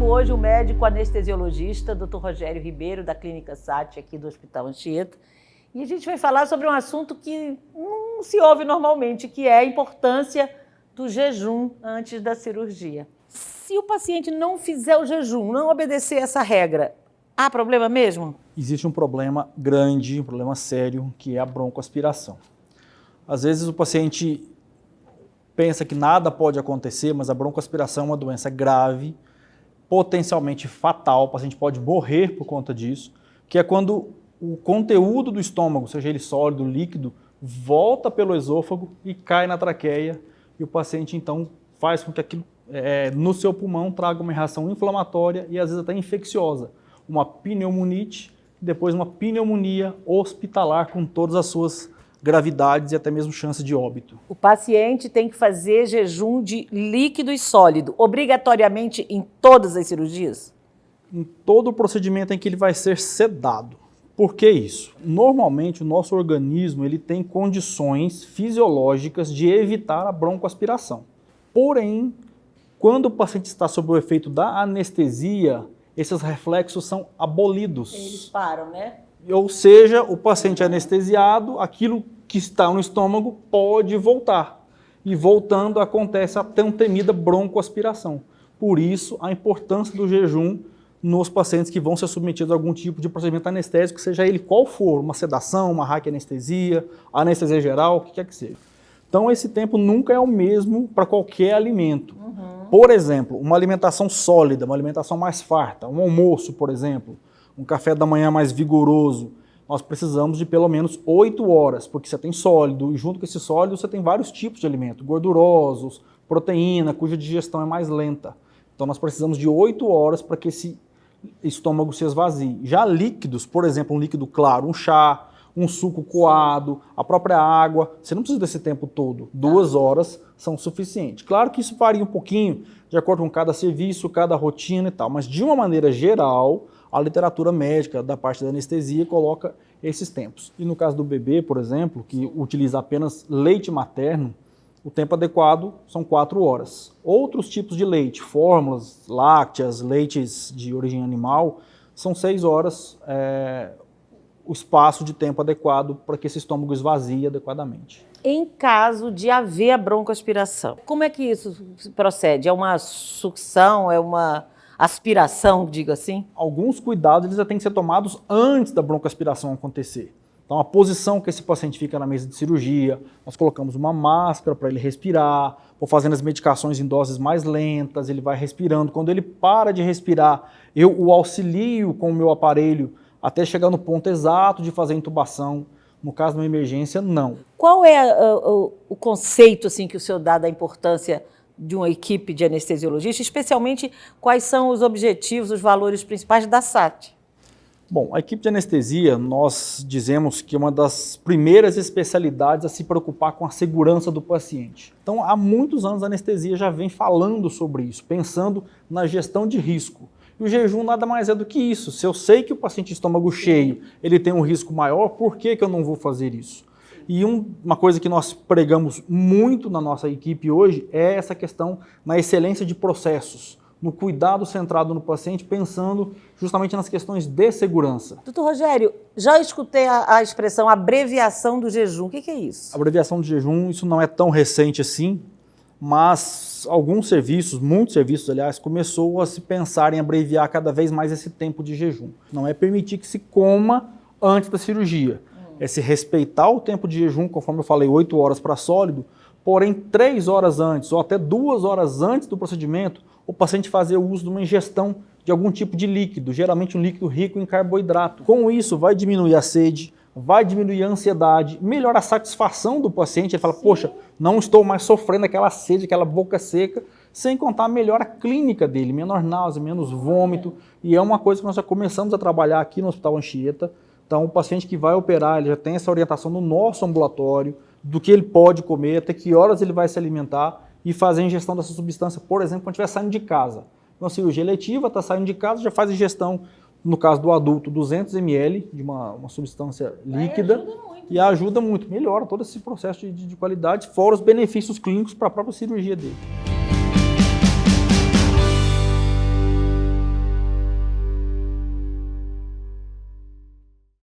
comigo hoje o médico anestesiologista, Dr. Rogério Ribeiro, da Clínica SATI, aqui do Hospital Anchieta. E a gente vai falar sobre um assunto que não se ouve normalmente, que é a importância do jejum antes da cirurgia. Se o paciente não fizer o jejum, não obedecer essa regra, há problema mesmo? Existe um problema grande, um problema sério, que é a broncoaspiração. Às vezes o paciente pensa que nada pode acontecer, mas a broncoaspiração é uma doença grave, potencialmente fatal, o paciente pode morrer por conta disso, que é quando o conteúdo do estômago, seja ele sólido, líquido, volta pelo esôfago e cai na traqueia, e o paciente então faz com que aquilo no seu pulmão traga uma reação inflamatória e às vezes até infecciosa, uma pneumonite, depois uma pneumonia hospitalar com todas as suas gravidades e até mesmo chance de óbito. O paciente tem que fazer jejum de líquido e sólido, obrigatoriamente em todas as cirurgias? Em todo o procedimento em que ele vai ser sedado. Por que isso? Normalmente o nosso organismo ele tem condições fisiológicas de evitar a broncoaspiração. Porém, quando o paciente está sob o efeito da anestesia, esses reflexos são abolidos. Eles param, né? Ou seja, o paciente anestesiado, aquilo que está no estômago pode voltar. E voltando acontece a tão temida broncoaspiração. Por isso, a importância do jejum nos pacientes que vão ser submetidos a algum tipo de procedimento anestésico, seja ele qual for, uma sedação, uma raquianestesia, anestesia geral, o que quer que seja. Então, esse tempo nunca é o mesmo para qualquer alimento. Por exemplo, uma alimentação sólida, uma alimentação mais farta, um almoço, por exemplo, um café da manhã mais vigoroso, nós precisamos de pelo menos 8 horas, porque você tem sólido, e junto com esse sólido você tem vários tipos de alimento, gordurosos, proteína, cuja digestão é mais lenta. Então nós precisamos de 8 horas para que esse estômago se esvazie. Já líquidos, por exemplo, um líquido claro, um chá, um suco coado, a própria água, você não precisa desse tempo todo. 2 horas são suficientes. Claro que isso varia um pouquinho, de acordo com cada serviço, cada rotina e tal, mas de uma maneira geral, a literatura médica da parte da anestesia coloca esses tempos. E no caso do bebê, por exemplo, que utiliza apenas leite materno, o tempo adequado são 4 horas. Outros tipos de leite, fórmulas, lácteas, leites de origem animal, são 6 horas o espaço de tempo adequado para que esse estômago esvazie adequadamente. Em caso de haver a broncoaspiração, como é que isso procede? É uma sucção, é uma aspiração, digo assim? Alguns cuidados eles já têm que ser tomados antes da broncoaspiração acontecer. Então, a posição que esse paciente fica na mesa de cirurgia, nós colocamos uma máscara para ele respirar, vou fazendo as medicações em doses mais lentas, ele vai respirando. Quando ele para de respirar, eu o auxilio com o meu aparelho até chegar no ponto exato de fazer a intubação. No caso de uma emergência, não. Qual é o conceito assim, que o senhor dá da importância de uma equipe de anestesiologistas, especialmente quais são os objetivos, os valores principais da SATI? Bom, a equipe de anestesia, nós dizemos que é uma das primeiras especialidades a se preocupar com a segurança do paciente. Então, há muitos anos a anestesia já vem falando sobre isso, pensando na gestão de risco. E o jejum nada mais é do que isso. Se eu sei que o paciente de estômago cheio ele tem um risco maior, por que eu não vou fazer isso? E uma coisa que nós pregamos muito na nossa equipe hoje é essa questão na excelência de processos, no cuidado centrado no paciente, pensando justamente nas questões de segurança. Doutor Rogério, já escutei a expressão abreviação do jejum. O que é isso? Abreviação do jejum, isso não é tão recente assim, mas alguns serviços, muitos serviços, aliás, começou a se pensar em abreviar cada vez mais esse tempo de jejum. Não é permitir que se coma antes da cirurgia. É se respeitar o tempo de jejum, conforme eu falei, 8 horas para sólido, porém 3 horas antes ou até 2 horas antes do procedimento, o paciente fazer o uso de uma ingestão de algum tipo de líquido, geralmente um líquido rico em carboidrato. Com isso, vai diminuir a sede, vai diminuir a ansiedade, melhora a satisfação do paciente, ele fala, poxa, não estou mais sofrendo aquela sede, aquela boca seca, sem contar a melhora clínica dele, menor náusea, menos vômito, e é uma coisa que nós já começamos a trabalhar aqui no Hospital Anchieta. Então, o paciente que vai operar, ele já tem essa orientação no nosso ambulatório, do que ele pode comer, até que horas ele vai se alimentar e fazer a ingestão dessa substância, por exemplo, quando estiver saindo de casa. Uma cirurgia eletiva, está saindo de casa, já faz ingestão, no caso do adulto, 200 ml de uma substância líquida. Ajuda muito. E ajuda muito, melhora todo esse processo de qualidade, fora os benefícios clínicos para a própria cirurgia dele.